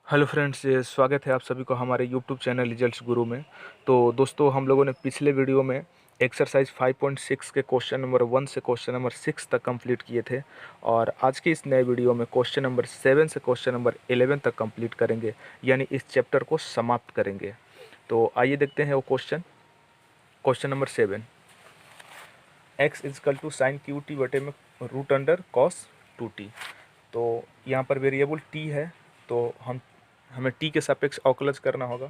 Hello friends, ये स्वागत है आप सभी को हमारे यूट्यूब चैनल रिजल्ट्स गुरु में। तो दोस्तों, हम लोगों ने पिछले वीडियो में एक्सरसाइज 5.6 के क्वेश्चन नंबर 1 से क्वेश्चन नंबर 6 तक कंप्लीट किए थे। और आज के इस नए वीडियो में क्वेश्चन नंबर 7 से क्वेश्चन नंबर 11 तक कंप्लीट करेंगे, यानी इस चैप्टर को समाप्त करेंगे। तो आइए देखते हैं वो question number 7। X is equal to sine cube t बटे में रूट अंडर कॉस 2t। तो यहाँ पर वेरिएबल t है, तो हमें t के सापेक्ष अवकलज करना होगा।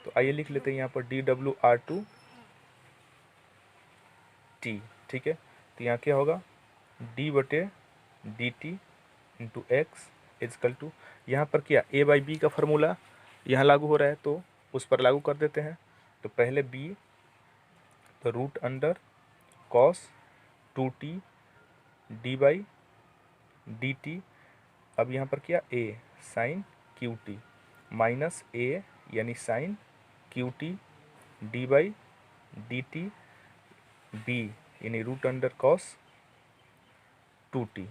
तो आइए लिख लेते हैं यहाँ पर dw/2 t। ठीक है, तो यहाँ क्या होगा, d बटे d t into x is equal to, यहाँ पर क्या a/b का फार्मूला यहाँ लागू हो रहा है, तो उस पर लागू कर देते हैं। तो पहले b, तो root under cos 2t d/dt। अब यहाँ पर क्या a sine cube t minus a यानी sine cube t d/dt b यानी रूट अंडर कॉस 2t,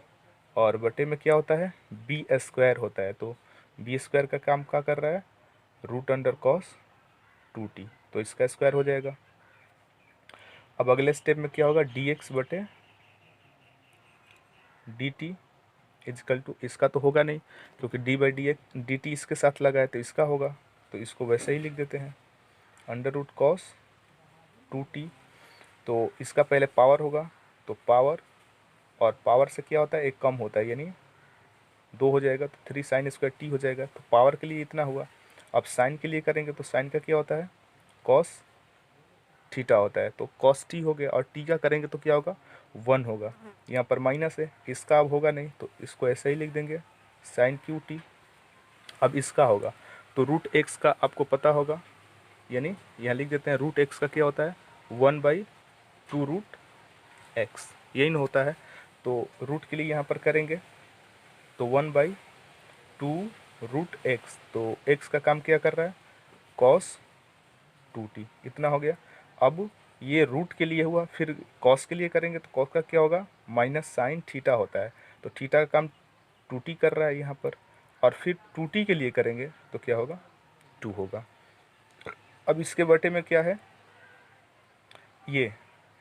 और बटे में क्या होता है बी स्क्वायर होता है। तो बी स्क्वायर का काम क्या कर रहा है, रूट अंडर कॉस 2t, तो इसका स्क्वायर हो जाएगा। अब अगले स्टेप में क्या होगा, dx बटे dt इजकल टू, इसका तो होगा नहीं क्योंकि d/dt इसके साथ लगा है, तो इसका होगा, तो इसको वैसे ही लिख देते हैं अंडर रूट कॉस 2t। तो इसका पहले पावर होगा, तो पावर, और पावर से क्या होता है एक कम होता है, यानी 2 हो जाएगा, तो 3 साइन स्क्वायर टी हो जाएगा। तो पावर के लिए इतना हुआ। अब साइन के लिए करेंगे तो साइन का क्या होता है कॉस थीटा होता है, तो कॉस टी हो गया, और टी का करेंगे तो क्या होगा 1 होगा। यहाँ पर माइनस है, इसका अब होगा नहीं, तो इसको ऐसे ही लिख देंगे साइन क्यू टी। अब इसका होगा तो रूट एक्स का आपको पता होगा, यानी यहाँ लिख देते हैं रूट एक्स का क्या होता है 1/2 रूट एक्स, यही ना होता है। तो रूट के लिए यहाँ पर करेंगे तो 1/2 रूट एक्स, तो एक्स का काम क्या कर रहा है कॉस 2t, इतना हो गया। अब ये रूट के लिए हुआ, फिर कॉस के लिए करेंगे तो कॉस का क्या होगा माइनस साइन थीटा होता है, तो थीटा का काम 2t कर रहा है यहाँ पर, और फिर 2t के लिए करेंगे तो क्या होगा 2 होगा। अब इसके बटे में क्या है ये,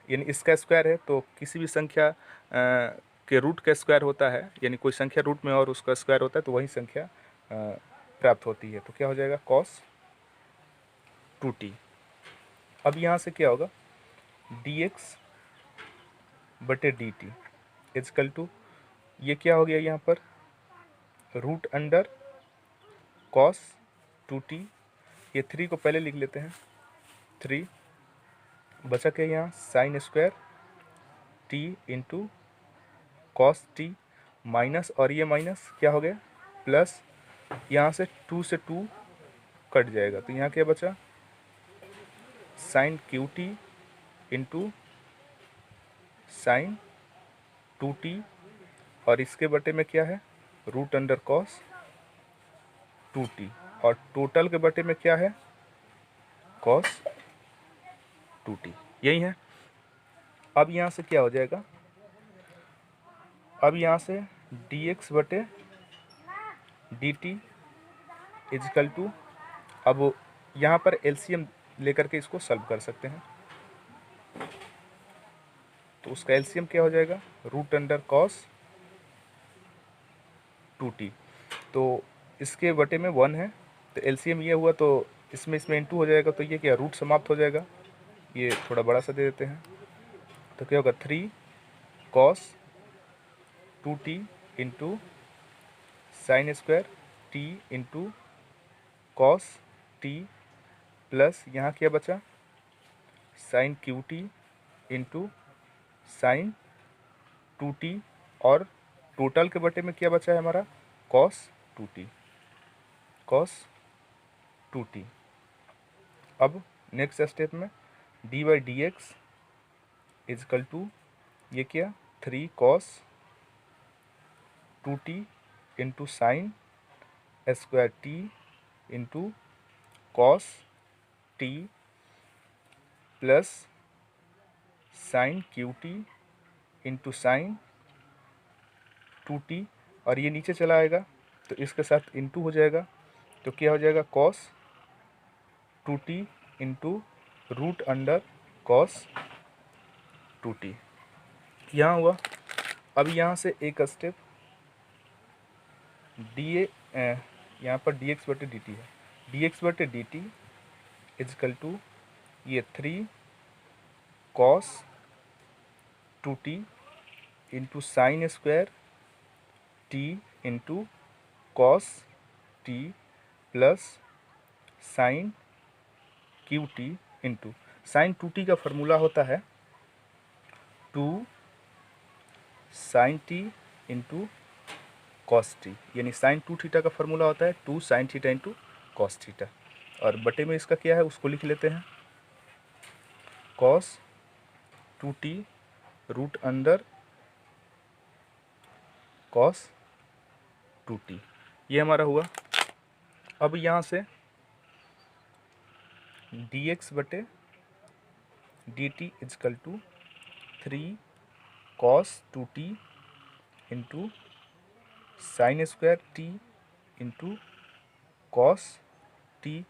यानी इसका स्क्वायर है, तो किसी भी संख्या के रूट का स्क्वायर होता है, यानी कोई संख्या रूट में और उसका स्क्वायर होता है तो वही संख्या प्राप्त होती है। तो क्या हो जाएगा कॉस 2t। अब यहाँ से क्या होगा dx बटे dt इजकल टू, ये क्या हो गया यहाँ पर रूट अंडर कॉस 2t, ये 3 को पहले लिख लेते हैं, 3 बचा के यहाँ sign square t into cos T minus, और ये माइनस क्या हो गया प्लस, यहाँ से 2 से 2 कट जाएगा, तो यहाँ क्या बचा sine cube t into sine 2t, और इसके बटे में क्या है रूट अंडर कॉस 2t, और टोटल के बटे में क्या है कॉस 2t, यही है। अब यहाँ से क्या हो जाएगा, अब यहाँ से dx बटे dt इजकल टू, अब यहाँ पर एलसीएम लेकर के इसको सॉल्व कर सकते हैं, तो उसका एलसीएम क्या हो जाएगा रूट अंडर कॉस 2t, तो इसके बटे में 1 है, तो एलसीएम ये हुआ, तो इसमें इंटू हो जाएगा, तो ये क्या रूट समाप्त हो जाएगा, ये थोड़ा बड़ा सा दे देते हैं, तो क्या होगा 3 cos 2t into sine square t into cos t plus यहाँ क्या बचा sine cube t into sine 2t, और टोटल के बटे में क्या बचा है हमारा कॉस 2t। अब नेक्स्ट स्टेप में d/dx इजकल टू, ये क्या 3 cos 2t into sine square t into cos t plus sine cube t into sine 2t, और ये नीचे चला आएगा तो इसके साथ इंटू हो जाएगा, तो क्या हो जाएगा cos 2t into root under cos 2t। यहाँ हुआ। अब यहाँ से एक स्टेप डी ए, यहाँ पर डी एक्स बटे डी टी है, डी एक्स बटे डी टी इजकल टू ये 3 cos 2t into sine square t into cos t plus sine cube t into sine 2t का फॉर्मूला होता है 2 sine t into cos t, यानी sine 2 theta का formula होता है 2 sine theta into cos theta. और बटे में इसका क्या है उसको लिख लेते हैं cos 2t root under cos 2t, ये हमारा हुआ। अब यहाँ से dx बटे dt is equal to 3 cos 2t into sine square t into cos t.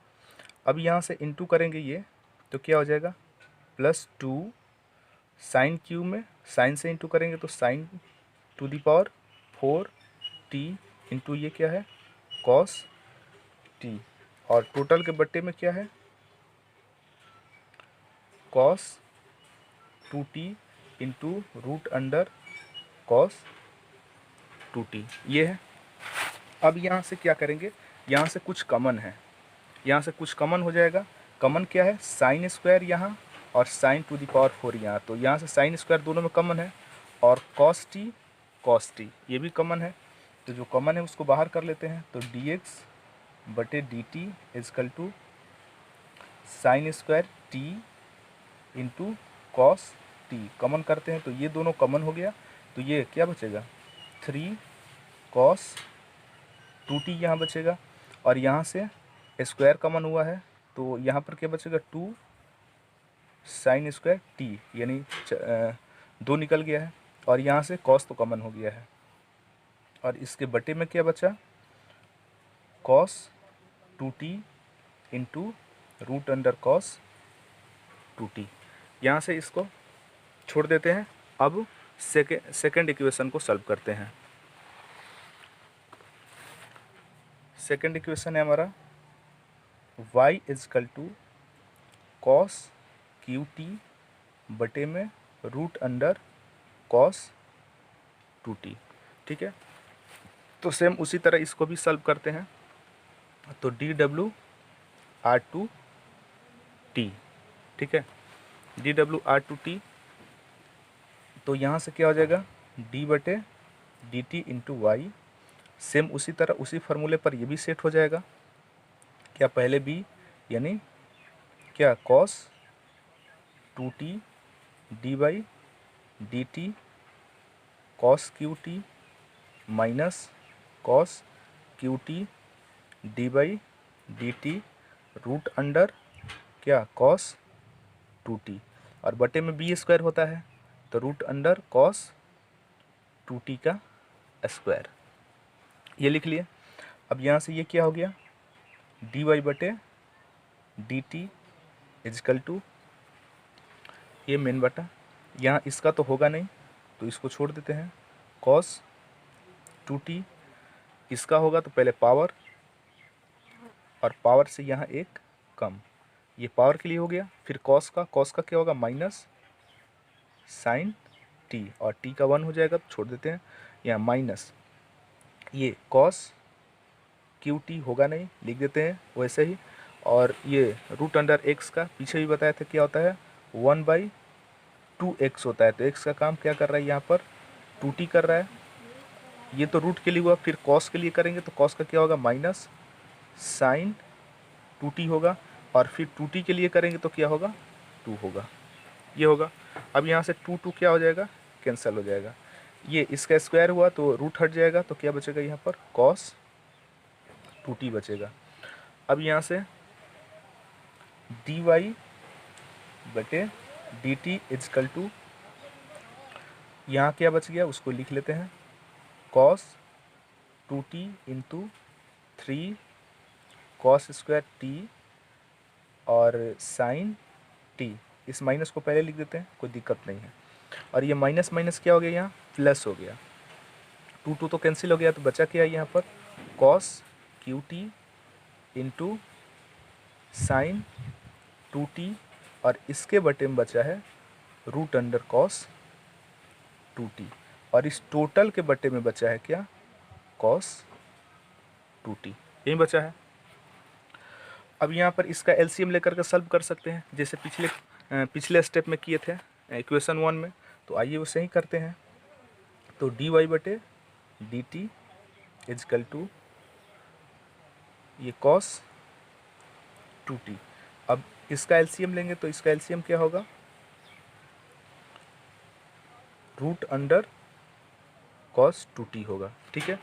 अब यहाँ से इंटू करेंगे ये तो क्या हो जाएगा प्लस 2 साइन क्यू में साइन से इंटू करेंगे तो sine to the power 4 t into ये क्या है कॉस टी, और टोटल के बट्टे में क्या है cos 2t into root under cos 2t, ये है। अब यहाँ से क्या करेंगे, यहाँ से कुछ कॉमन है, यहाँ से कुछ कॉमन हो जाएगा। कॉमन क्या है साइन स्क्वायर यहाँ और साइन टू दी पावर 4 यहाँ, तो यहाँ से साइन स्क्वायर दोनों में कॉमन है और कॉस टी ये भी कॉमन है। तो जो कॉमन है उसको बाहर कर लेते हैं, तो dx बटे dt is equal to sine square t into cos t, common करते हैं तो ये दोनों कॉमन हो गया। तो ये क्या बचेगा 3 कॉस 2t यहाँ बचेगा, और यहाँ से स्क्वायर कॉमन हुआ है तो यहाँ पर क्या बचेगा 2 साइन स्क्वायर टी, यानी 2 निकल गया है, और यहाँ से कॉस तो कॉमन हो गया है। और इसके बटे में क्या बचा cos 2t into root under cos 2t। यहाँ से इसको छोड़ देते हैं। अब सेकेंड इक्वेशन को सॉल्व करते हैं। सेकेंड इक्वेशन है हमारा y is equal to cos cube t बटे में रूट अंडर कॉस 2t, ठीक है। तो सेम उसी तरह इसको भी सॉल्व करते हैं। तो dw/2t, ठीक है, dw/2t। तो यहाँ से क्या हो जाएगा d बटे d t into y, same उसी तरह उसी फार्मूले पर ये भी सेट हो जाएगा। क्या पहले b यानी क्या cos 2t d by d t cos cube t minus cos cube t d by d t root under क्या कॉस 2t, और बटे में बी स्क्वायर होता है तो रूट अंडर कॉस 2t का स्क्वायर, ये लिख लिए। अब यहाँ से ये क्या हो गया डी वाई बटे डी टी इजकल टू ये मेन बटा, यहाँ इसका तो होगा नहीं तो इसको छोड़ देते हैं कॉस 2t, इसका होगा तो पहले पावर और पावर से यहाँ एक कम, ये पावर के लिए हो गया। फिर कॉस का क्या होगा माइनस साइन टी, और टी का 1 हो जाएगा तो छोड़ देते हैं यहाँ माइनस ये कॉस क्यू टी होगा नहीं, लिख देते हैं वैसे ही। और ये रूट अंडर एक्स का पीछे भी बताया था क्या होता है 1/2x होता है, तो x का काम क्या कर रहा है यहाँ पर 2t कर रहा है, ये तो रूट के लिए हुआ। फिर कॉस के लिए करेंगे तो कॉस का क्या होगा माइनस साइन 2t होगा, और फिर 2t के लिए करेंगे तो क्या होगा 2 होगा, ये होगा। अब यहाँ से 2 क्या हो जाएगा कैंसिल हो जाएगा, ये इसका स्क्वायर हुआ तो रूट हट जाएगा तो क्या बचेगा यहाँ पर कॉस 2t बचेगा। अब यहाँ से डी वाई बटे डी टी इजकल टू यहाँ क्या बच गया उसको लिख लेते हैं cos 2t into 3 cos square t और साइन टी। इस माइनस को पहले लिख देते हैं, कोई दिक्कत नहीं है। और ये माइनस माइनस क्या हो गया, यहाँ प्लस हो गया, टू टू तो कैंसिल हो गया, तो बचा क्या यहाँ पर cos cube t into sine two t, और इसके बटे में बचा है root under cos two t, और इस टोटल के बटे में बचा है क्या कॉस टू टी, यही बचा है। अब यहाँ पर इसका एलसीएम लेकर के सॉल्व कर सकते हैं, जैसे पिछले स्टेप में किए थे इक्वेशन 1 में। तो आइए वैसे ही करते हैं। तो डी वाई बटे डी टी इजकल टू ये कॉस टू टी। अब इसका एलसीएम लेंगे तो इसका एलसीएम क्या होगा, root under cos two t होगा, ठीक है।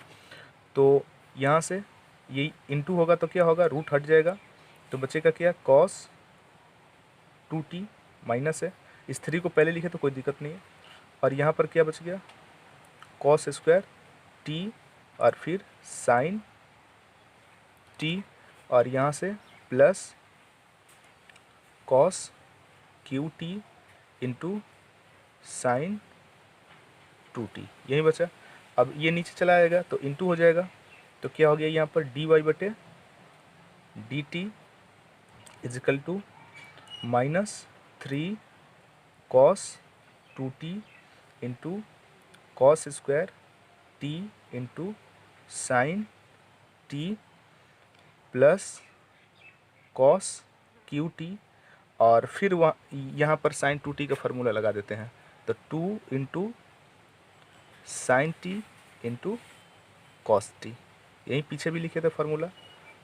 तो यहाँ से ये इंटू होगा तो क्या होगा, रूट हट जाएगा, तो बचेगा क्या कॉस टू टी माइनस है, इस 3 को पहले लिखे तो कोई दिक्कत नहीं है। और यहाँ पर क्या बच गया कॉस स्क्वायर टी और फिर साइन टी, और यहाँ से plus cos cube t into sine two T, यही बचा। अब ये नीचे चला आएगा तो इंटू हो जाएगा, तो क्या हो गया यहाँ पर डी वाई बटे d t equal to minus 3 cos two t into cos square t into sine t plus cos cube t, और फिर वहाँ यहाँ पर साइन टू टी का फार्मूला लगा देते हैं, तो 2 into sine t into cos t, यहीं पीछे भी लिखे थे फार्मूला।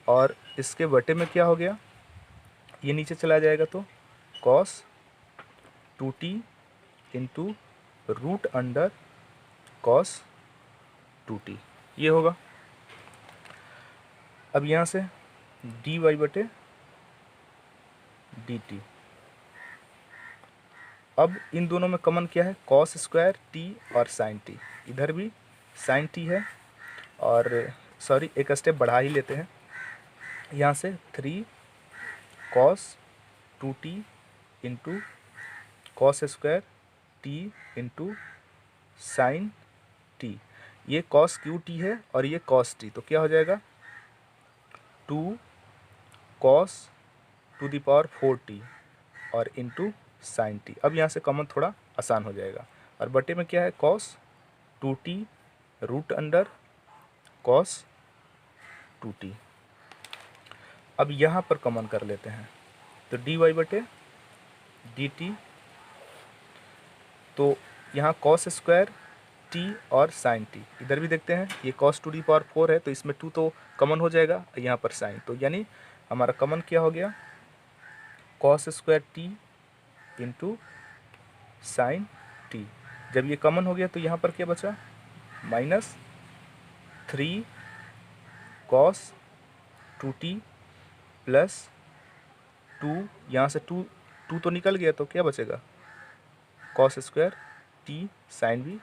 और इसके बटे में क्या हो गया, ये नीचे चला जाएगा तो cos two t into root under cos two t, ये होगा। अब यहाँ से डी वाई बटे डी टी, अब इन दोनों में कॉमन क्या है कॉस स्क्वायर टी और साइन टी, इधर भी साइन टी है, और सॉरी एक स्टेप बढ़ा ही लेते हैं, यहाँ से 3 cos two t into cos square t into sine T, ये कॉस क्यू टी है और ये कॉस टी, तो क्या हो जाएगा 2 cos two the power 4t और इंटू साइन टी। अब यहाँ से कॉमन थोड़ा आसान हो जाएगा, और बटे में क्या है cos two t root under cos two t. अब यहाँ पर कॉमन कर लेते हैं, तो डी वाई बटे डी टी, तो यहाँ कॉस स्क्वायर टी और साइन टी, इधर भी देखते हैं ये कॉस टू डी पावर 4 है, तो इसमें 2 तो कॉमन हो जाएगा, यहाँ पर साइन, तो यानी हमारा कॉमन क्या हो गया cos square t into sine T. जब ये कॉमन हो गया तो यहाँ पर क्या बचा minus 3 cos two T plus 2, यहाँ से 2 तो निकल गया, तो क्या बचेगा कॉस स्क्वायर टी, साइन भी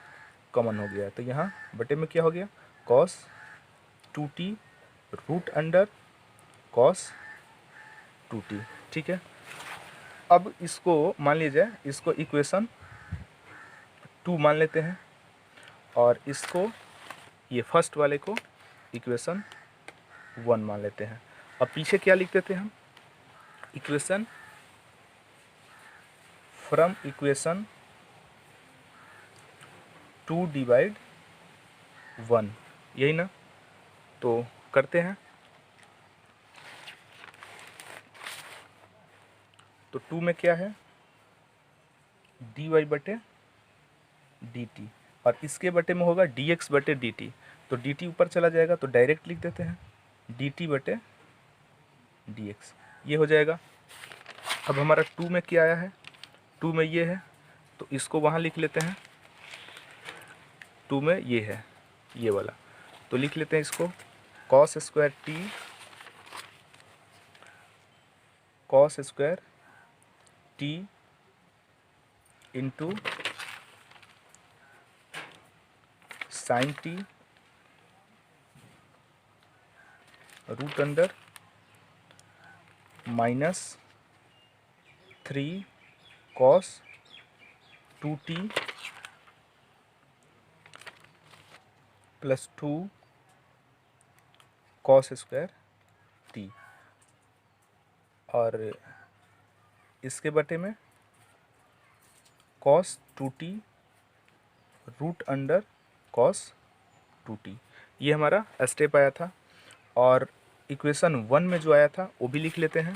कॉमन हो गया, तो यहाँ बटे में क्या हो गया cos two t root under cos two t, ठीक है। अब इसको मान लीजिए, इसको इक्वेशन 2 मान लेते हैं, और इसको ये फर्स्ट वाले को इक्वेशन 1 मान लेते हैं। अब पीछे क्या लिख देते हैं हम, इक्वेशन फ्रॉम इक्वेशन 2 डिवाइड 1, यही ना, तो करते हैं। तो 2 में क्या है डी वाई बटे डी टी, और इसके बटे में होगा डी एक्स बटे डी टी, तो डी टी ऊपर चला जाएगा, तो डायरेक्ट लिख देते हैं डी टी बटे डी एक्स, ये हो जाएगा। अब हमारा 2 में क्या आया है, 2 में ये है, तो इसको वहाँ लिख लेते हैं, 2 में ये है ये वाला, तो लिख लेते हैं इसको cos square t cos square t into sine t root under minus 3 cos 2t plus 2 cos square t, और इसके बटे में cos 2t root under cos 2t। ये हमारा स्टेप आया था। और इक्वेशन 1 में जो आया था वो भी लिख लेते हैं।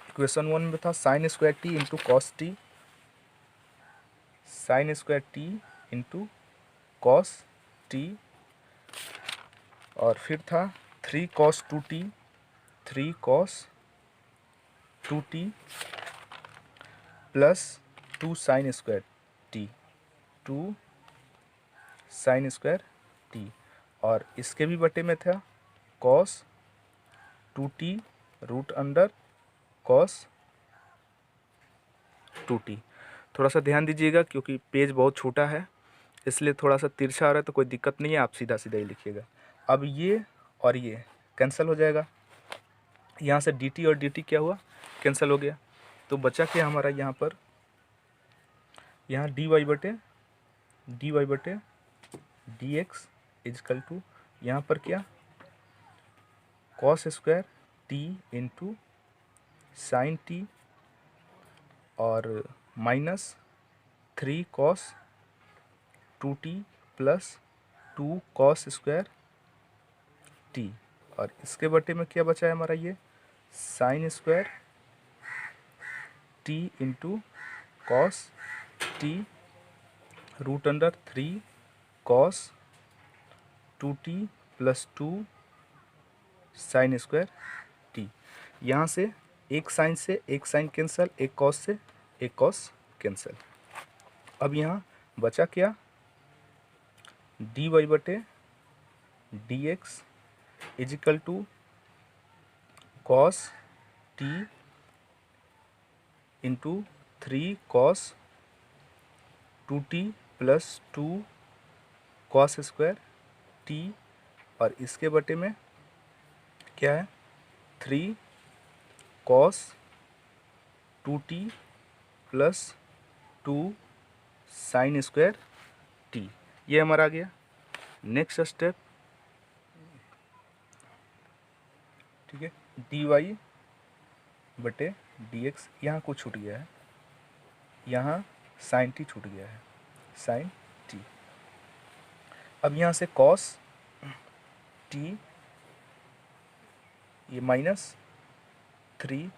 इक्वेशन 1 में था sign square t into cos T, sign square t into cos t, और फिर था 3 cos 2t, 3 cos 2t plus 2 sine square T, 2 sine square t, और इसके भी बटे में था cos 2t root under cos 2t। थोड़ा सा ध्यान दीजिएगा क्योंकि पेज बहुत छोटा है, इसलिए थोड़ा सा तिरछा आ रहा है, तो कोई दिक्कत नहीं है, आप सीधा सीधा ही लिखिएगा। अब ये और ये कैंसिल हो जाएगा, यहाँ से dt और dt क्या हुआ, कैंसिल हो गया। तो बचा क्या हमारा यहाँ पर, यहाँ dy बटे dx इजकल टू यहाँ पर क्या cos square t into sine t, और minus 3 cos 2t plus 2 cos square t, और इसके बटे में क्या बचा है हमारा, ये sine square t into cos t root under 3 cos 2t plus 2 sine square t. यहाँ से एक साइन कैंसिल, एक कॉस से एक कॉस कैंसिल। अब यहाँ बचा क्या, dy बटे dx equal to cos t into 3 cos 2t plus 2 cos square t, और इसके बटे में क्या है 3 cos 2t plus 2 sine square t. ये हमारा आ गया। नेक्स्ट स्टेप, ठीक है, dy बटे dx, यहाँ कुछ छूट गया है, यहाँ साइन टी छूट गया है, साइन टी। अब यहाँ से कॉस टी, ये माइनस 3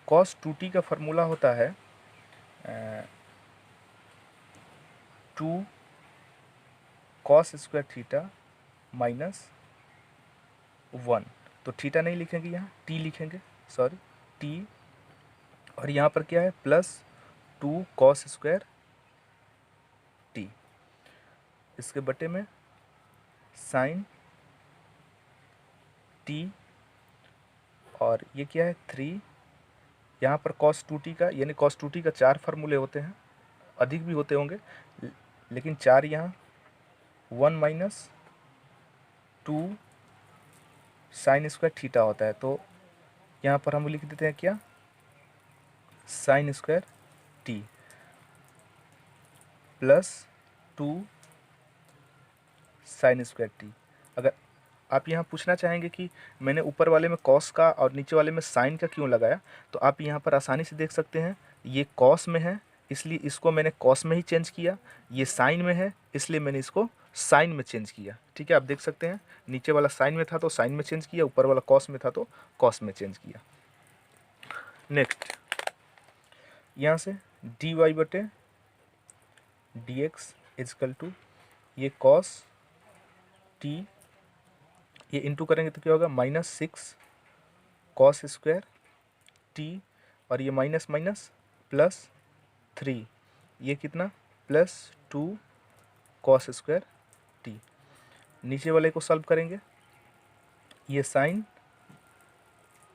कॉस 2t का फॉर्मूला होता है 2 कॉस स्क्वायर थीटा माइनस 1, तो थीटा नहीं लिखेंगे, यहाँ टी लिखेंगे, सॉरी टी, और यहाँ पर क्या है प्लस 2 कॉस स्क्वायर टी, इसके बटे में साइन टी, और ये क्या है 3, यहाँ पर cos 2t का, यानी cos 2t का 4 फार्मूले होते हैं, अधिक भी होते होंगे, लेकिन 4 यहाँ 1 माइनस 2 साइन स्क्वायर थीटा होता है, तो यहाँ पर हम लिख देते हैं क्या sign square t plus 2 sine square T. अगर आप यहाँ पूछना चाहेंगे कि मैंने ऊपर वाले में कॉस का और नीचे वाले में साइन का क्यों लगाया, तो आप यहाँ पर आसानी से देख सकते हैं, ये कॉस में है इसलिए इसको मैंने कॉस में ही चेंज किया, ये साइन में है इसलिए मैंने इसको साइन में चेंज किया। ठीक है, आप देख सकते हैं नीचे वाला साइन में था तो साइन में चेंज किया, ऊपर वाला कॉस में था तो कॉस में चेंज किया। नेक्स्ट, यहाँ से dy बटे dx इजकल टू ये कॉस टी, ये इंटू करेंगे तो क्या होगा -6 कॉस स्क्वायर टी, और ये माइनस माइनस प्लस 3, ये कितना +2 कॉस स्क्वायर टी। नीचे वाले को सॉल्व करेंगे, ये साइन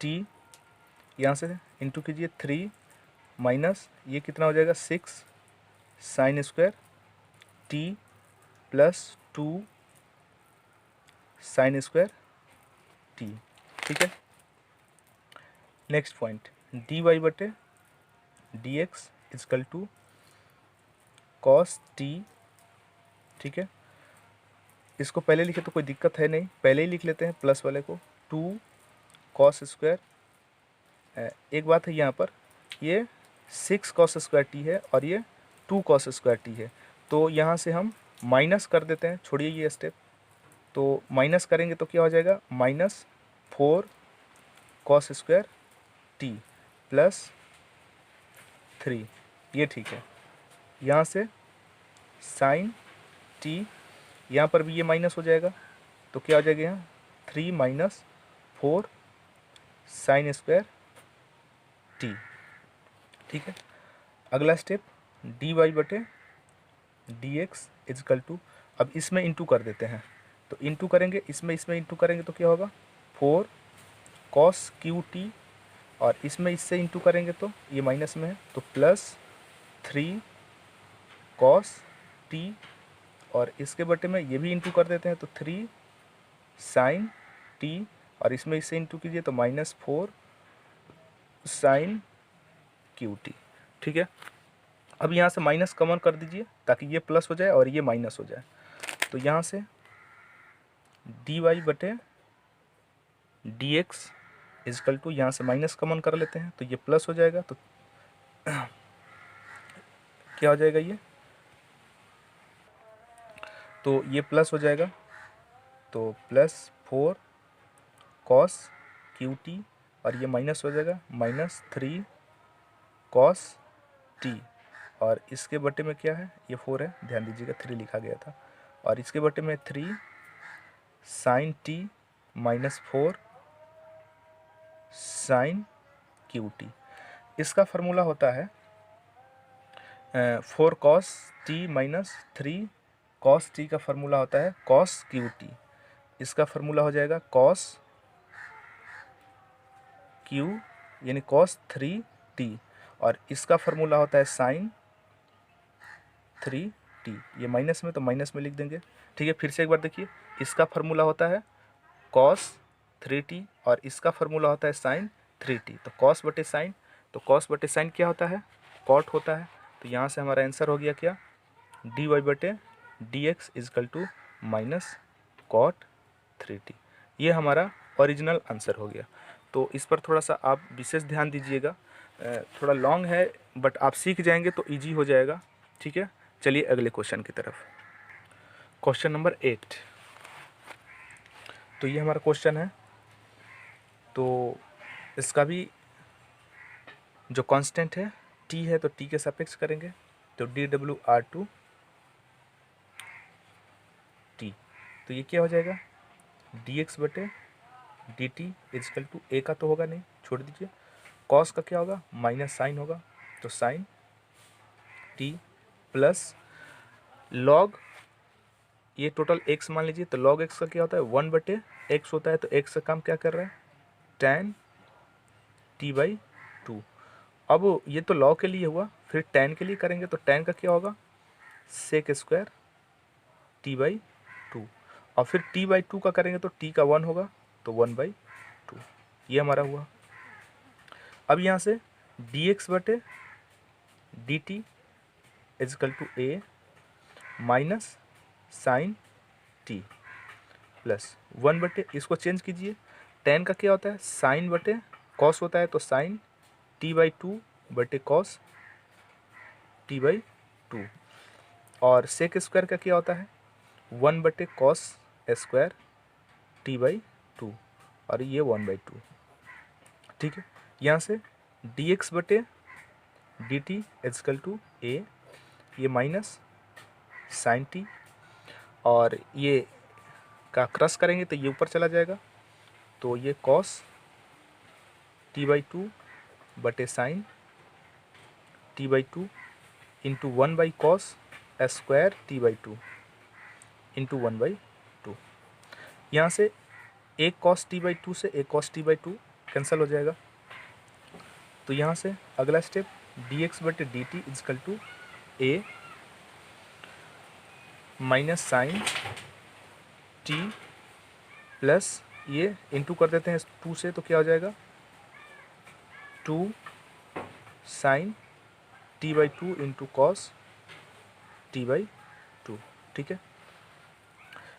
टी यहाँ से इंटू कीजिए 3 माइनस ये कितना हो जाएगा 6 sine square t plus 2 sine square t. ठीक है, नेक्स्ट पॉइंट, डी वाई बटे d x is equal to cos t, ठीक है। इसको पहले लिखे तो कोई दिक्कत है नहीं, पहले ही लिख लेते हैं प्लस वाले को, 2 कॉस स्क्वायर। एक बात है यहाँ पर, ये 6 कॉस स्क्वायर टी है और ये 2 कॉस स्क्वायर टी है, तो यहाँ से हम माइनस कर देते हैं, छोड़िए ये स्टेप। तो माइनस करेंगे तो क्या हो जाएगा, -4 कॉस स्क्वायर टी प्लस 3, ये ठीक है। यहाँ से साइन टी, यहाँ पर भी ये माइनस हो जाएगा, तो क्या हो जाएगा यहाँ 3 - 4 साइन स्क्वायर टी, ठीक है। अगला स्टेप, डी वाई बटे डी एक्स इजकल टू, अब इसमें इंटू कर देते हैं, तो इंटू करेंगे, इसमें इंटू करेंगे तो क्या होगा 4 कॉस क्यू टी, और इसमें इससे इंटू करेंगे तो ये माइनस में है, तो +3 कॉस टी, और इसके बटे में ये भी इंटू कर देते हैं, तो 3 साइन टी, और इसमें इससे इंटू कीजिए तो -4 साइन क्यू टी, ठीक है। अब यहाँ से माइनस कॉमन कर दीजिए ताकि ये प्लस हो जाए और ये माइनस हो जाए, तो यहाँ से डी वाई बटे डी एक्स इजकल टू, यहाँ से माइनस कॉमन कर लेते हैं तो ये प्लस हो जाएगा, तो क्या हो जाएगा ये, तो ये प्लस हो जाएगा, तो +4 कॉस क्यू टी, और ये माइनस हो जाएगा -3 कॉस टी, और इसके बटे में क्या है, ये 4 है, ध्यान दीजिएगा 3 लिखा गया था, और इसके बटे में 3 sine t -4 sine cube t. इसका फार्मूला होता है 4 कॉस टी -3 कॉस टी का फार्मूला होता है कॉस क्यू टी। इसका फार्मूला हो जाएगा कॉस क्यू यानी कॉस 3t, और इसका फार्मूला होता है साइन 3t। ये माइनस में तो माइनस में लिख देंगे, ठीक है। फिर से एक बार देखिए, इसका फार्मूला होता है कॉस 3t और इसका फार्मूला होता है साइन 3t, तो कॉस बटे साइन, तो कॉस बटे साइन क्या होता है, कॉट होता है, तो यहाँ से हमारा आंसर हो गया क्या, डी वाई बटे d x is equal to minus cot 3t। ये हमारा ओरिजिनल आंसर हो गया। तो इस पर थोड़ा सा आप विशेष ध्यान दीजिएगा, थोड़ा लॉन्ग है बट आप सीख जाएंगे तो इजी हो जाएगा, ठीक है। चलिए अगले क्वेश्चन की तरफ, क्वेश्चन नंबर 8। तो ये हमारा क्वेश्चन है, तो इसका भी जो कांस्टेंट है टी है, तो टी के सापेक्ष करेंगे, तो DW/R2 टी, तो ये क्या हो जाएगा, dx बटे dt इजकल टू, ए का तो होगा नहीं, छोड़ दीजिए, कॉस का क्या होगा, माइनस साइन होगा, तो साइन टी प्लस लॉग, ये टोटल x मान लीजिए, तो log x का क्या होता है 1 बटे x होता है, तो x का काम क्या कर रहा है tan t/2। अब ये तो log के लिए हुआ, फिर tan के लिए करेंगे तो tan का क्या होगा sec² t/2, और फिर t/2 का करेंगे तो t का 1 होगा, तो 1/2, ये हमारा हुआ। अब यहाँ से dx बटे dt is equal to a minus sine t plus 1 बटे, इसको चेंज कीजिए, tan का क्या होता है साइन बटे कॉस होता है, तो साइन t/2 बटे कॉस t/2, और सेक स्क्वायर का क्या होता है 1 बटे कॉस स्क्वायर t/2, और ये 1/2, ठीक है। यहाँ से dx बटे dt इजकल टू a, ये माइनस साइन टी, और ये का क्रॉस करेंगे तो ये ऊपर चला जाएगा, तो ये कॉस t/2 बटे sign t/2 into 1/cos square t/2 into 1/2। यहाँ से एक cos t/2 से एक cos t/2 कैंसिल हो जाएगा, तो यहाँ से अगला स्टेप dx बटे dt is equal to a minus sine t plus ये इंटू कर देते हैं 2 से, तो क्या हो जाएगा 2 sign t/2 into cos t/2। ठीक है,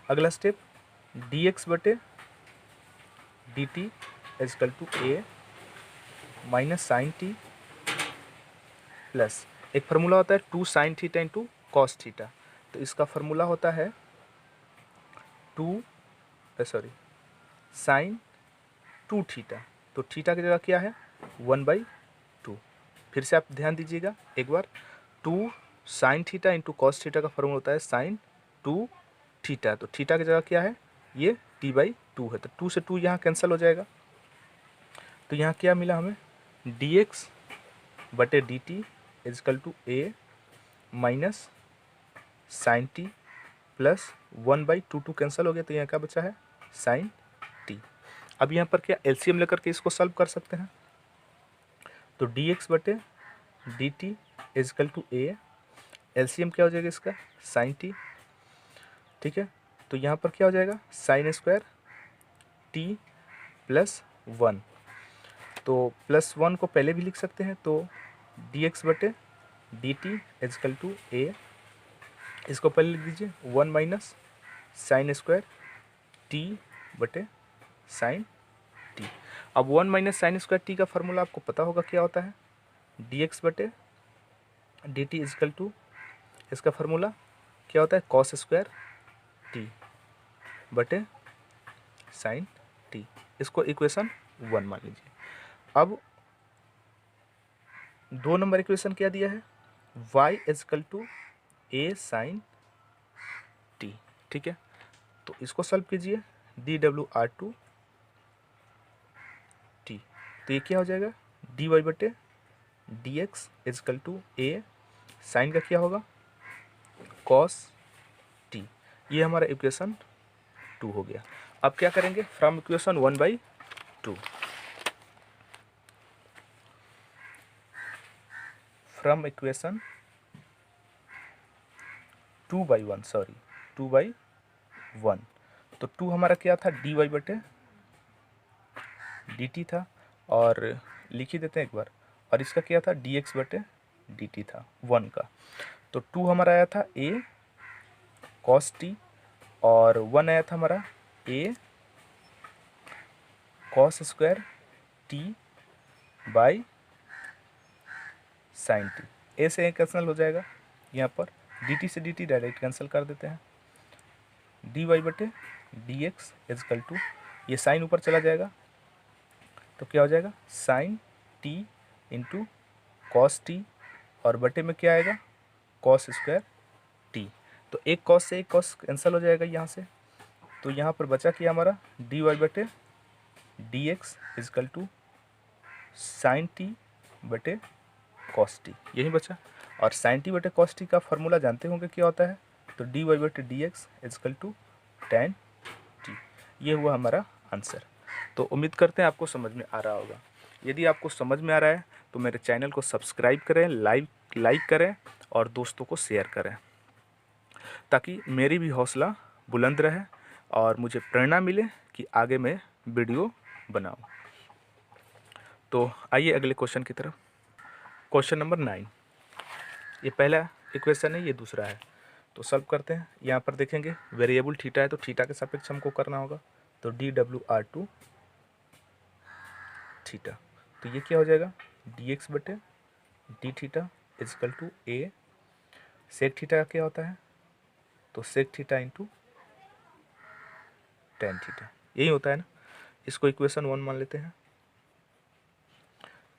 अगला स्टेप dx बटे dt is equal to a minus sine t plus एक फार्मूला होता है 2 sine theta into cos theta. तो इसका फार्मूला होता है 2 साइन 2 थीटा। तो थीटा की जगह क्या है 1/2। फिर से आप ध्यान दीजिएगा एक बार, 2 sine theta into cos theta का फार्मूला होता है साइन 2 थीटा। तो थीटा की जगह क्या है ये t/2 है। तो 2 से 2 यहाँ कैंसिल हो जाएगा। तो यहाँ क्या मिला हमें dx बटे dt is equal to a minus sine t plus 1/2 cancel हो गया। तो यहाँ क्या बचा है साइन टी। अब यहाँ पर क्या एलसीएम लेकर के इसको सॉल्व कर सकते हैं। तो dx बटे dt is equal to a, LCM क्या हो जाएगा इसका साइन टी। ठीक है, तो यहाँ पर क्या हो जाएगा साइन स्क्वायर टी प्लस 1। तो प्लस 1 को पहले भी लिख सकते हैं। तो dx बटे dt इजकल टू a, इसको पहले लिख दीजिए 1 माइनस साइन स्क्वायर टी बटे साइन टी। अब 1 माइनस साइन स्क्वायर टी का फार्मूला आपको पता होगा क्या होता है dx बटे dt इजकल टू, इसका फार्मूला क्या होता है कॉस स्क्वायर टी बटे साइन टी। इसको इक्वेशन 1 मान लीजिए। अब 2 नंबर इक्वेशन क्या दिया है y is equal to a sine t. ठीक है, तो इसको सॉल्व कीजिए dw/2 t। तो ये क्या हो जाएगा dy बटे dx is equal to a sine का क्या होगा cos t। ये हमारा इक्वेशन 2 हो गया। अब क्या करेंगे फ्रॉम इक्वेशन 1/2, फ्रॉम इक्वेशन 2/1 तो 2 हमारा क्या था dy बटे dt था, और लिख ही देते हैं एक बार। और इसका क्या था dx बटे dt था 1 का। तो 2 हमारा आया था a cos t और 1 आया था हमारा a cos square t by sine t. A से ए कैंसिल हो जाएगा, यहाँ पर dt से dt डायरेक्ट कैंसिल कर देते हैं। dy बटे dx इजकल टू, ये साइन ऊपर चला जाएगा तो क्या हो जाएगा sine t into cos t, और बटे में क्या आएगा कॉस स्क्वायर टी। तो एक कॉस से एक कॉस कैंसिल हो जाएगा यहाँ से। तो यहाँ पर बचा क्या हमारा dy बटे dx is equal to sine t बटे कॉस टी, यही बचा। और साइन टी बटे कॉस टी का फार्मूला जानते होंगे क्या होता है। तो dy बटे dx is equal to tan t। ये हुआ हमारा आंसर। तो उम्मीद करते हैं आपको समझ में आ रहा होगा। यदि आपको समझ में आ रहा है तो मेरे चैनल को सब्सक्राइब करें, लाइक करें और दोस्तों को शेयर करें, ताकि मेरी भी हौसला बुलंद रहे और मुझे प्रेरणा मिले कि आगे मैं वीडियो बनाऊं। तो आइए अगले क्वेश्चन की तरफ। क्वेश्चन नंबर 9, ये पहला इक्वेशन है, ये दूसरा है। तो सॉल्व करते हैं। यहाँ पर देखेंगे वेरिएबल थीटा है तो थीटा के सापेक्ष हमको करना होगा। तो dw/2 थीटा। तो ये क्या हो जाएगा dx बटे d theta is equal to a sec theta क्या होता है तो sec theta into tan theta, यही होता है ना। इसको इक्वेशन 1 मान लेते हैं।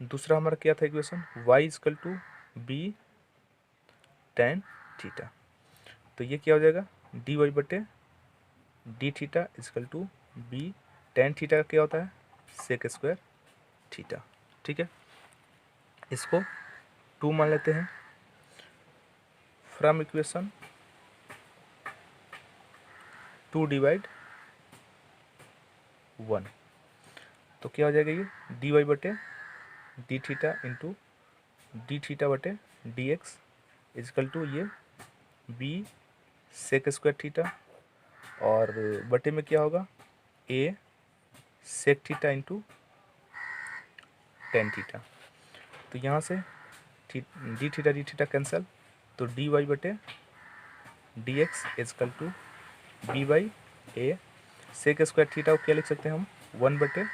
दूसरा हमारा क्या था equation y is equal to b tan theta. तो ये क्या हो जाएगा dy बटे d theta is equal to b tan theta का क्या होता है सेक स्क्वायर थीटा। ठीक है, इसको 2 मान लेते हैं। फ्रॉम इक्वेशन 2 डिवाइड 1, तो क्या हो जाएगा ये dy बटे d theta into d theta बटे डी एक्स इजकल टू ये b सेक स्क्वायर थीटा, और बटे में क्या होगा a sec theta into tan theta. तो यहाँ से डी थीटा कैंसिल, तो डी वाई बटे d x is equal to b by a. Sec square theta को क्या लिख सकते हैं हम, 1 बटे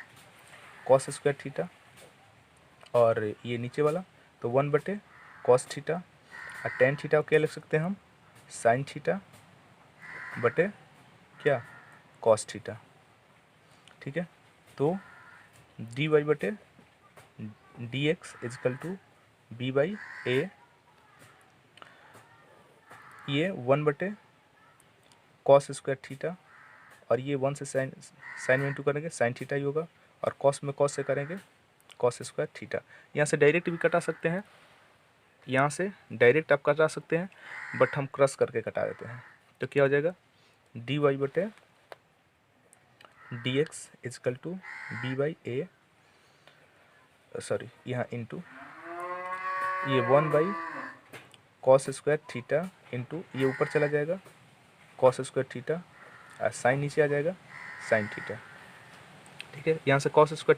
कॉस स्क्वायर थीटा, और ये नीचे वाला तो 1 बटे कॉस थीटा, और टेन थीटा को क्या लिख सकते हैं हम, साइन थीटा बटे क्या, कॉस थीटा। ठीक है, तो डी वाई बटे d x is equal to b by a, ये 1 बटे कॉस स्क्वायर थीटा, और ये 1 से साइन में इंटू करेंगे साइन थीटा ही होगा, और कॉस में कॉस से करेंगे कॉस स्क्वायर थीटा। यहाँ से डायरेक्ट भी कटा सकते हैं, यहाँ से डायरेक्ट आप कटा सकते हैं, बट हम क्रॉस करके कटा देते हैं। तो क्या हो जाएगा, डी वाई बटे d x is equal to b by a, sorry यहाँ इंटू ये 1 by cos square theta into ये ऊपर चला जाएगा कॉस स्क्वायर थीटा, और साइन नीचे आ जाएगा साइन थीटा। ठीक है, यहाँ से कॉस स्क्वायर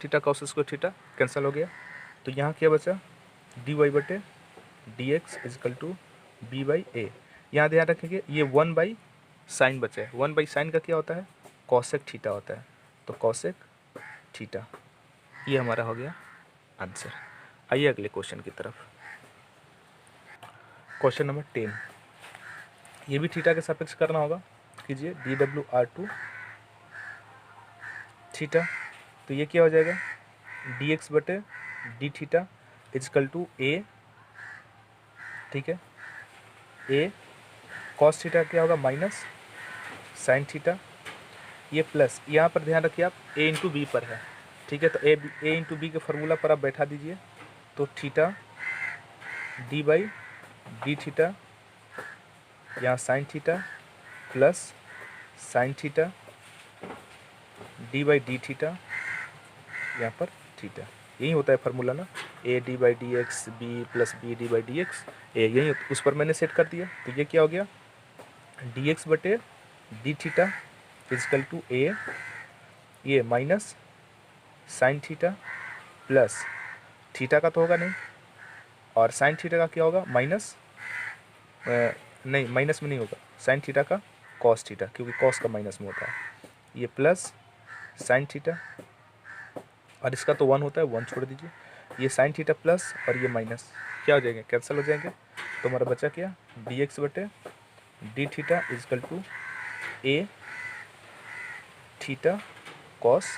थीटा कैंसिल हो गया, तो यहाँ क्या बचा, डी वाई बटे d x is equal to b by a. यहाँ ध्यान रखेंगे ये 1 बाई साइन बचा है, 1 बाई साइन का क्या होता है, कॉसेक थीटा होता है, तो कॉसेक थीटा, ये हमारा हो गया आंसर। आइए अगले क्वेश्चन की तरफ। क्वेश्चन नंबर 10, ये भी थीटा के सापेक्ष करना होगा, कीजिए डी डब्ल्यू आर टू थीटा, तो ये क्या हो जाएगा, डी एक्स बटे d theta is equal to a. ठीक है, ए कॉस थीटा क्या होगा, माइनस साइन थीटा, ये प्लस, यहाँ पर ध्यान रखिए आप ए इंटू बी पर है। ठीक है, तो ए इंटू बी के फार्मूला पर आप बैठा दीजिए, तो theta d by d theta, यहाँ sine theta plus sine theta d by d theta, यहाँ पर थीटा, यही होता है फार्मूला ना, a d by d x b plus b d by d x a, यही उस पर मैंने सेट कर दिया। तो ये क्या हो गया, डी एक्स बटे डी थीटा इजकल टू ए, ये minus sine theta plus theta का तो होगा नहीं, और साइन थीटा का क्या होगा, माइनस नहीं माइनस में नहीं होगा, साइन थीटा का कॉस थीटा, क्योंकि कॉस का माइनस में होता है, ये प्लस साइन थीटा, और इसका तो 1 होता है, 1 छोड़ दीजिए, ये साइन थीटा प्लस और ये माइनस क्या हो जाएंगे, कैंसिल हो जाएंगे। तो हमारा बचा क्या, डी एक्स बटे d theta is equal to a theta cos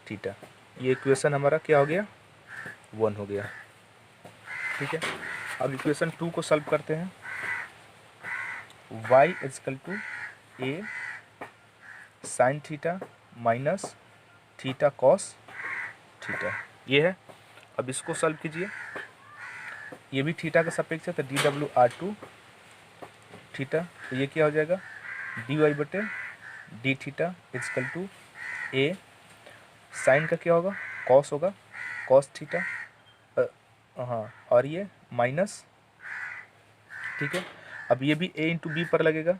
theta, ये इक्वेशन हमारा क्या हो गया, 1 हो गया। ठीक है, अब इक्वेशन 2 को सॉल्व करते हैं, y is equal to a sine theta minus theta cos theta, ये है। अब इसको सॉल्व कीजिए, ये भी थीटा का सापेक्ष है, तो डी डब्ल्यू आर टू थीटा, तो ये क्या हो जाएगा, डी वाई बटे d theta is equal to a, sine का क्या होगा, कॉस होगा, कॉस थीटा, हाँ, और ये माइनस। ठीक है, अब ये भी ए इंटू बी पर लगेगा,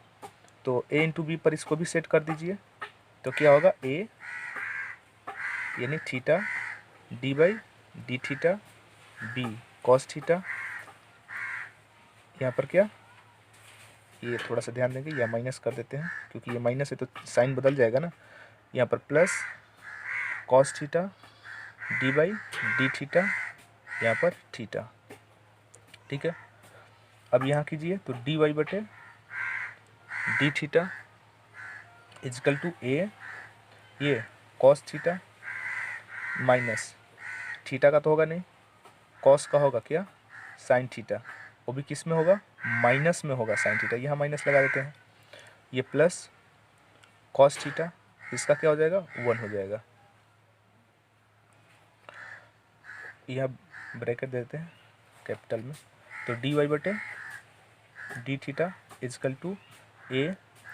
तो ए इंटू बी पर इसको भी सेट कर दीजिए, तो क्या होगा, ए यानी theta d by d theta b cos theta, यहाँ पर क्या, ये थोड़ा सा ध्यान देंगे, या माइनस कर देते हैं, क्योंकि ये माइनस है तो साइन बदल जाएगा ना, यहाँ पर plus cos theta d by d theta, यहाँ पर थीटा। ठीक है, अब यहाँ कीजिए, तो डी वाई बटे डी थीटा इजकल टू ए, ये कॉस थीटा माइनस थीटा का तो होगा नहीं, कॉस का होगा क्या, साइन थीटा, वो भी किस में होगा, माइनस में होगा साइन थीटा, यहाँ माइनस लगा देते हैं, ये प्लस कॉस थीटा, इसका क्या हो जाएगा, 1 हो जाएगा, यह ब्रैकेट देते हैं कैपिटल में, तो डी वाई बटे डी थीटा इजकल टू ए,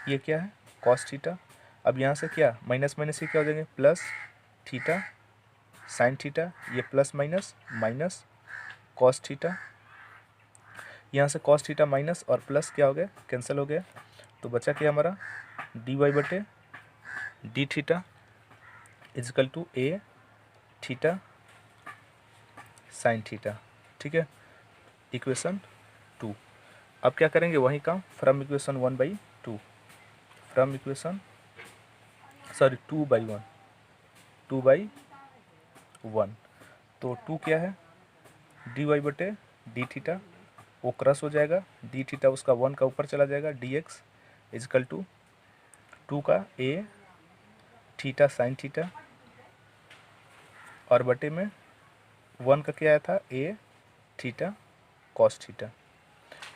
ये क्या है, कॉस थीटा, अब यहाँ से क्या माइनस माइनस से क्या हो जाएंगे, प्लस थीटा साइन थीटा, ये plus minus minus cos theta, यहाँ से कॉस थीटा माइनस और प्लस क्या हो गया, कैंसिल हो गया, तो बचा क्या हमारा, डी वाई बटे d theta is equal to a theta sine theta. ठीक है, इक्वेशन 2। अब क्या करेंगे वही काम, फ्रॉम इक्वेशन 1/2, फ्रॉम इक्वेशन 2/1, 2/1। तो 2 क्या है, dy बटे डी थीटा, वो क्रस हो जाएगा, डी थीटा उसका 1 का ऊपर चला जाएगा, dx इजकल टू 2 का a थीटा साइन थीटा, और बटे में 1 का क्या आया था, a थीटा कॉस थीटा।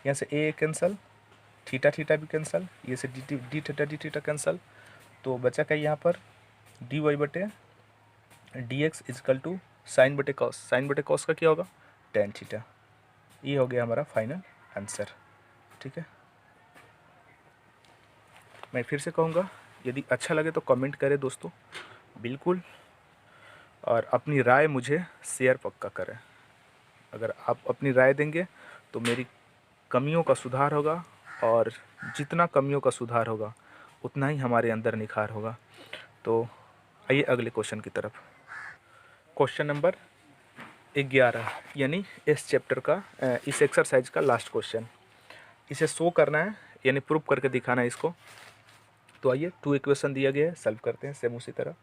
यहाँ से a कैंसल, थीटा थीटा भी कैंसल, ये से डी थीटा कैंसल, तो बचा क्या यहाँ पर, डी वाई बटे d x is equal to sine बटे कॉस, साइन बटे कॉस का क्या होगा, टेन थीटा। ये हो गया हमारा फाइनल आंसर। ठीक है, मैं फिर से कहूँगा, यदि अच्छा लगे तो कमेंट करें दोस्तों बिल्कुल, और अपनी राय मुझे शेयर पक्का करें। अगर आप अपनी राय देंगे तो मेरी कमियों का सुधार होगा, और जितना कमियों का सुधार होगा उतना ही हमारे अंदर निखार होगा। तो आइए अगले क्वेश्चन की तरफ। क्वेश्चन नंबर 11, यानी इस चैप्टर का, इस एक्सरसाइज का लास्ट क्वेश्चन। इसे शो करना है, यानी प्रूफ करके दिखाना है इसको। तो आइए, 2 इक्वेशन दिया गया है, सॉल्व करते हैं सेम उसी तरह।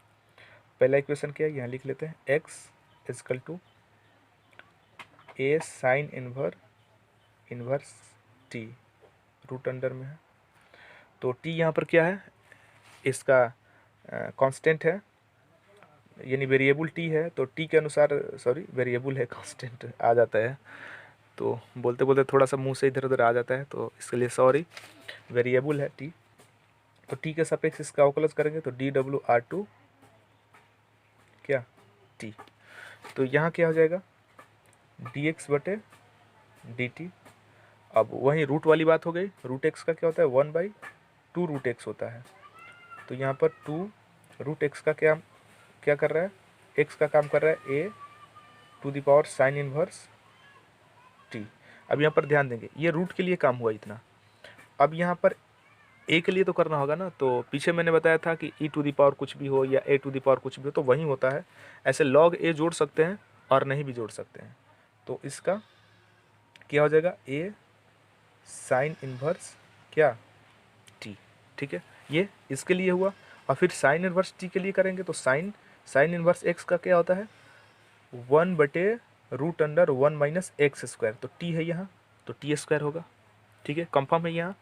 पहला इक्वेशन क्या है, यहाँ लिख लेते हैं, x is equal to a sine inverse t, root under में है। तो t यहाँ पर क्या है, इसका कांस्टेंट है, यानी वेरिएबल t है, तो t के अनुसार, सॉरी वेरिएबल है, कांस्टेंट आ जाता है, तो बोलते बोलते थोड़ा सा मुंह से इधर उधर आ जाता है, तो इसके लिए सॉरी। वेरिएबल है t, तो t के सापेक्ष इसका अवकलज करेंगे तो dw/2 क्या t। तो यहाँ क्या हो जाएगा, dx बटे dt। अब वही रूट वाली बात हो गई, रूट x का क्या होता है, 1/2 रूट x होता है। तो यहाँ पर 2 रूट x का क्या क्या कर रहा है, x का काम कर रहा है a to the power sine inverse t। अब यहाँ पर ध्यान देंगे, ये रूट के लिए काम हुआ इतना। अब यहाँ पर a के लिए तो करना होगा ना, तो पीछे मैंने बताया था कि e टू द पावर कुछ भी हो या a टू द पावर कुछ भी हो तो वही होता है। ऐसे log a जोड़ सकते हैं और नहीं भी जोड़ सकते हैं। तो इसका क्या हो जाएगा, a साइन इनवर्स क्या t। ठीक है, ये इसके लिए हुआ। और फिर साइन इनवर्स t के लिए करेंगे तो साइन इनवर्स x का क्या होता है, 1/√1 माइनस एक्स स्क्वायर। तो t है यहाँ, तो t स्क्वायर होगा। ठीक है, कंफर्म है यहाँ।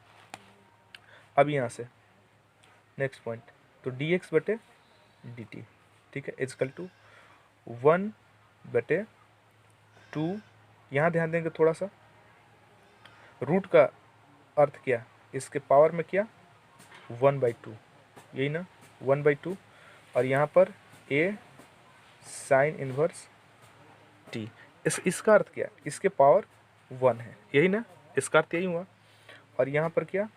अब यहाँ से नेक्स्ट पॉइंट, तो dx बटे dt, ठीक है, इजकल टू 1/2। यहाँ ध्यान देंगे थोड़ा सा, रूट का अर्थ क्या, इसके पावर में क्या, 1/2, यही ना, 1/2। और यहाँ पर a साइन इनवर्स t, इसका अर्थ क्या, इसके पावर 1 है, यही ना, इसका अर्थ यही हुआ। और यहाँ पर क्या,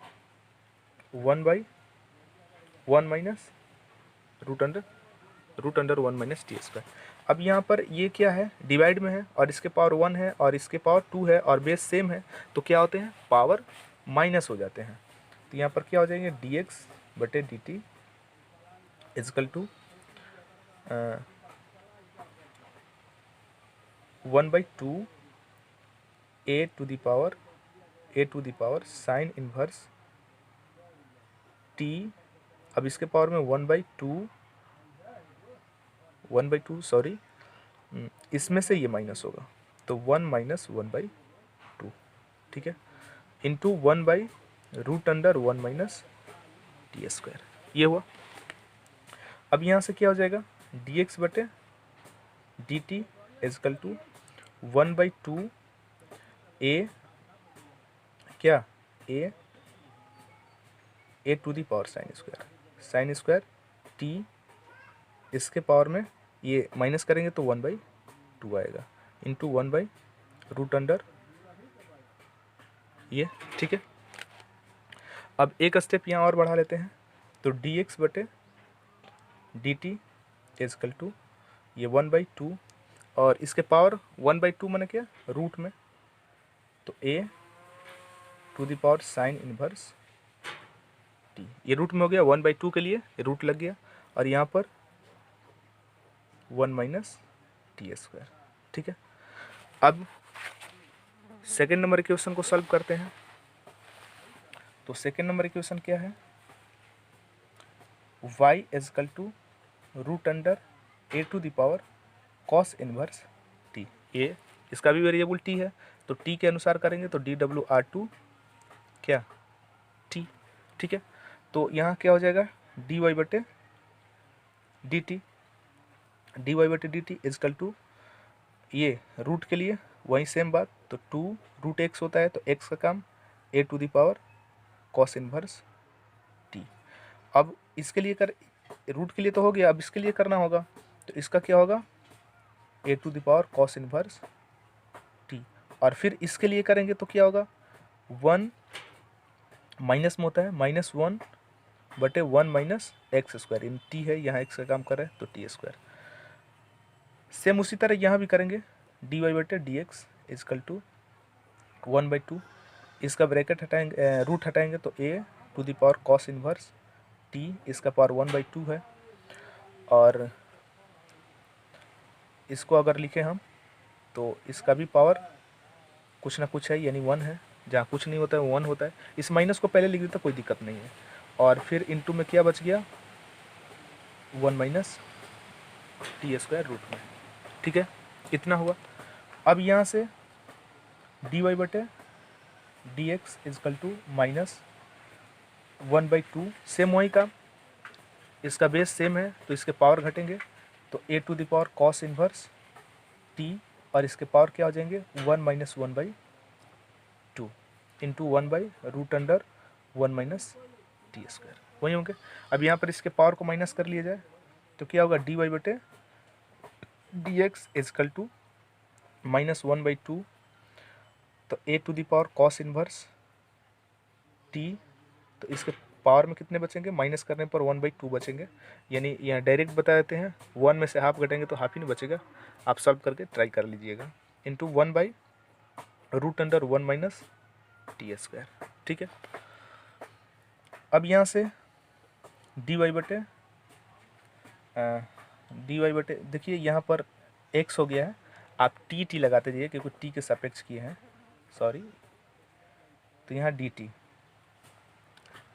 1/1 minus root under 1 minus t square. अब यहाँ पर ये क्या है, डिवाइड में है, और इसके पावर 1 है और इसके पावर 2 है, और बेस सेम है, तो क्या होते हैं, पावर माइनस हो जाते हैं। तो यहाँ पर क्या हो जाएंगे, dx बटे dt is equal to 1/2 a to the power sine inverse t। अब इसके पावर में 1/2 सॉरी, इसमें से ये माइनस होगा, तो 1 माइनस 1/2, ठीक है, इंटू 1/√1 माइनस टी स्क्वायर, ये हुआ। अब यहाँ से क्या हो जाएगा, dx बटे dt इजकल टू 1/2 a क्या, a to the power sine square t, इसके पावर में ये माइनस करेंगे तो 1/2 आएगा, इंटू 1/√, ये ठीक है। अब एक स्टेप यहाँ और बढ़ा लेते हैं, तो dx बटे dt इजकल टू ये 1/2, और इसके पावर 1/2 मैंने क्या, रूट में, तो a to the power sine inverse t, ये रूट में हो गया, 1/2 के लिए रूट लग गया, और यहाँ पर 1 माइनस टी स्क्वायर, ठीक है। अब सेकेंड नंबर इक्वेशन को सॉल्व करते हैं। तो सेकेंड नंबर इक्वेशन क्या है, y is equal to root under a to the power cos inverse t. A इसका भी वेरिएबल टी है, तो टी के अनुसार करेंगे तो डी डब्ल्यू आर टू क्या टी। ठीक है, तो यहाँ क्या हो जाएगा, डी वाई बटे डी टी, डी वाई बटे डी टी इजकल टू, ये रूट के लिए वही सेम बात, तो टू रूट एक्स होता है, तो एक्स का काम a to the power cos inverse t. अब इसके लिए कर, रूट के लिए तो हो गया, अब इसके लिए करना होगा, तो इसका क्या होगा, a to the power cos inverse t. और फिर इसके लिए करेंगे तो क्या होगा, वन माइनस में होता है, माइनस वन बटे वन माइनस एक्स स्क्वायर, इन टी है, यहाँ एक्स का काम कर रहा है तो टी स्क्वायर। सेम उसी तरह यहाँ भी करेंगे, डी वाई बटे डी एक्स इजकल टू 1/2, इसका ब्रैकेट हटाएंगे, रूट हटाएंगे तो a to the power cos inverse t, इसका पावर 1/2 है। और इसको अगर लिखें हम तो इसका भी पावर कुछ ना कुछ है, यानी 1 है, जहाँ कुछ नहीं होता है वो 1 होता है। इस माइनस को पहले लिख देता, कोई दिक्कत नहीं है। और फिर इनटू में क्या बच गया, 1 माइनस टी स्क्वायर रूट में। ठीक है, इतना हुआ। अब यहाँ से डी वाई बटे d x is equal to minus 1/2, same वही काम, इसका बेस सेम है तो इसके पावर घटेंगे, तो a to the power cos inverse t, और इसके पावर क्या हो जाएंगे, 1 minus 1/2 into root under 1 minus t square, वही होंगे। अब यहाँ पर इसके पावर को माइनस कर लिया जाए तो क्या होगा, डी वाई बटे d x is equal to minus 1/2, तो a to the power cos inverse t, तो इसके पावर में कितने बचेंगे, माइनस करने पर 1/2 बचेंगे, यानी यहाँ डायरेक्ट बता देते हैं, 1 में से हाफ घटेंगे तो हाफ ही नहीं बचेगा, आप सॉल्व करके ट्राई कर लीजिएगा, into root under 1 minus t square. ठीक है, अब यहाँ से डी वाई बटे देखिए यहाँ पर x हो गया है, आप टी लगाते जाइए क्योंकि टी के सापेक्ष किए हैं, सॉरी, तो यहाँ डी टी,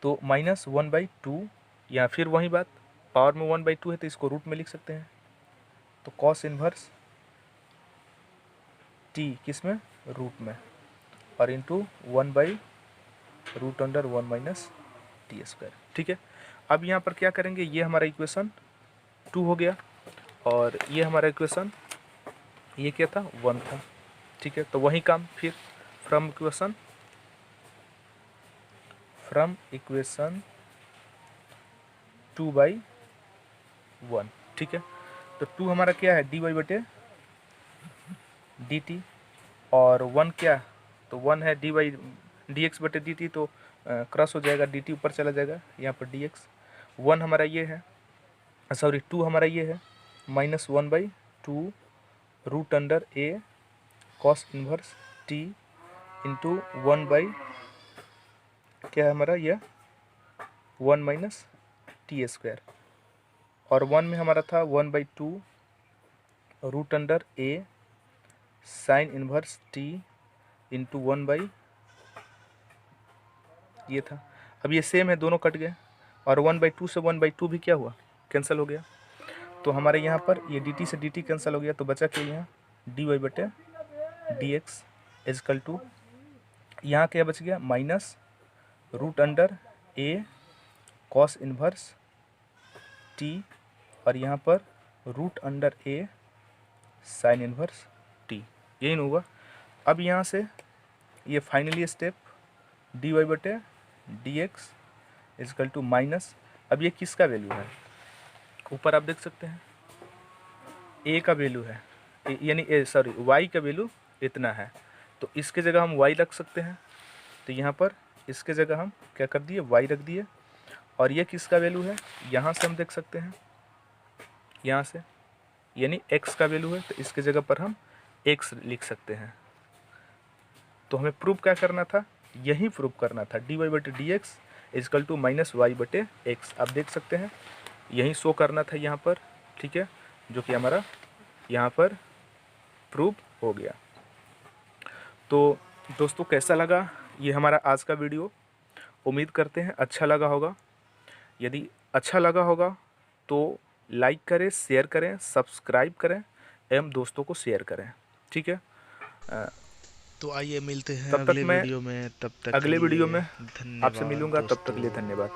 तो माइनस 1/2, या फिर वही बात, पावर में 1/2 है तो इसको रूट में लिख सकते हैं, तो कॉस इनवर्स टी किस में, रूट में, और into root under 1 minus t square. ठीक है, अब यहाँ पर क्या करेंगे, ये हमारा इक्वेशन 2 हो गया, और ये हमारा इक्वेशन, ये क्या था, 1 था। ठीक है, तो वही काम फिर फ्रॉम इक्वेशन 2/1। ठीक है, तो 2 हमारा क्या है, डी वाई बटे डी टी, और 1 क्या, तो 1 है डी एक्स बटे डी टी, तो क्रॉस हो जाएगा, डी टी ऊपर चला जाएगा, यहाँ पर डी एक्स। 1 हमारा ये है, सॉरी 2 हमारा ये है, minus 1/2 root under a cos inverse T into 1 क्या है हमारा यह 1 माइनस टी स्क्वायर, और 1 में हमारा था 1/2 root under a sine inverse T into 1 ये था। अब ये सेम है, दोनों कट गए, और 1/2 से 1/2 भी क्या हुआ, कैंसिल हो गया, तो हमारे यहाँ पर ये dt से dt कैंसिल हो गया, तो बचा क्या यहाँ, डी वाई बटे डी एक्स इजकल टू, यहाँ क्या बच गया, minus root under a cos inverse t, और यहाँ पर root under a sine inverse t, यही नहीं हुआ। अब यहाँ से ये फाइनली स्टेप डी वाई बटे d x is equal to minus, अब ये किसका वैल्यू है, ऊपर आप देख सकते हैं ए का वैल्यू है, यानी सॉरी वाई का वैल्यू इतना है, तो इसके जगह हम वाई रख सकते हैं, तो यहाँ पर इसके जगह हम क्या कर दिए, वाई रख दिए, और ये किसका वैल्यू है, यहाँ से हम देख सकते हैं, यहाँ से यानी एक्स का वैल्यू है, तो इसके जगह पर हम एक्स लिख सकते हैं। तो हमें प्रूव क्या करना था, यही प्रूव करना था, डी वाई बटे d x is equal to minus y बटे एक्स, आप देख सकते हैं यही शो करना था यहाँ पर। ठीक है, जो कि हमारा यहाँ पर प्रूव हो गया। तो दोस्तों कैसा लगा ये हमारा आज का वीडियो? उम्मीद करते हैं अच्छा लगा होगा। यदि अच्छा लगा होगा तो लाइक करें, शेयर करें, सब्सक्राइब करें एवं दोस्तों को शेयर करें। ठीक है, तो आइए मिलते हैं तब तक अगले मैं वीडियो में, तब तक के अगले वीडियो लिए में आपसे धन्यवाद मिलूंगा। तब तक के लिए दोस्तों। धन्यवाद।